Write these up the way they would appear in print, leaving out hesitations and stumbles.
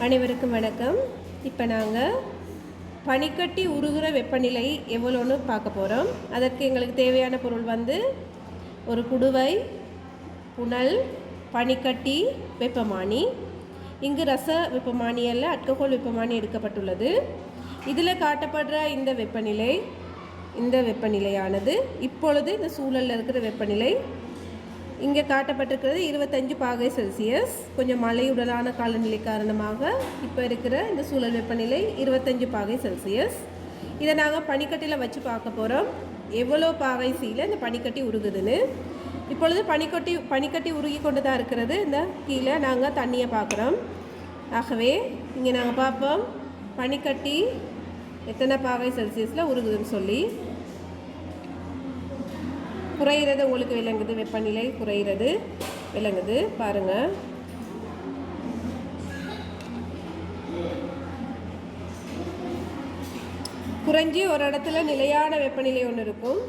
அனைவருக்கும் வணக்கம். இப்போ நாங்கள் பனிக்கட்டி உருகிற வெப்பநிலை எவ்வளோன்னு பார்க்க போகிறோம். அதற்கு எங்களுக்கு தேவையான பொருள் ஒரு குடுவை, புனல், பனிக்கட்டி, வெப்பமானி. இங்கு ரச வெப்பமானி அல்ல, அல்கஹால் வெப்பமானி எடுக்கப்பட்டுள்ளது. இதில் காட்டப்படுற இந்த வெப்பநிலையானது இப்பொழுது இந்த சூழலில் இருக்கிற வெப்பநிலை. இங்கே காட்டப்பட்டிருக்கிறது 25 பாகை செல்சியஸ். கொஞ்சம் மழையுடனான காலநிலை காரணமாக இப்போ இருக்கிற இந்த சூழல் வெப்பநிலை 25 பாகை செல்சியஸ். இதை நாங்கள் பனிக்கட்டியில் வச்சு பார்க்க போகிறோம், எவ்வளோ பாகை சீல இந்த பனிக்கட்டி உருகுதுன்னு. இப்பொழுது பனிக்கட்டி உருகி கொண்டு தான் இருக்கிறது. இந்த கீழே நாங்கள் தண்ணியை பார்க்குறோம். ஆகவே இங்கே நாங்கள் பார்ப்போம் பனிக்கட்டி எத்தனை பாகை செல்சியஸில் உருகுதுன்னு சொல்லி. குறைகிறது உங்களுக்கு விளங்குது, வெப்பநிலை குறைகிறது விளங்குது பாருங்கள். குறைஞ்சி ஒரு இடத்துல நிலையான வெப்பநிலை ஒன்று இருக்கும்.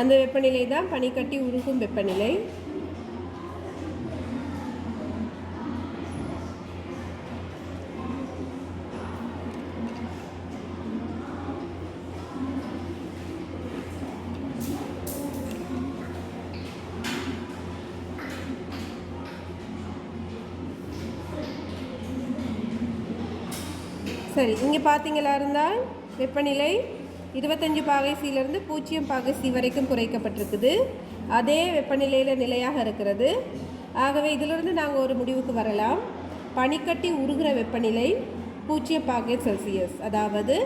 அந்த வெப்பநிலை தான் பனிக்கட்டி உருகும் வெப்பநிலை. சரி, இங்கே பார்த்தீங்களா இருந்தால் வெப்பநிலை 25 பாகை சிலிருந்து 0 பாகை சி வரைக்கும் குறைக்கப்பட்டிருக்குது. அதே வெப்பநிலையில் நிலையாக இருக்கிறது. ஆகவே இதிலிருந்து நாங்கள் ஒரு முடிவுக்கு வரலாம். பனிக்கட்டி உருகிற வெப்பநிலை 0 பாகை செல்சியஸ், அதாவது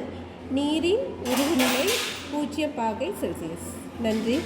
நீரின் உருகுநிலை 0 பாகை செல்சியஸ். நன்றி.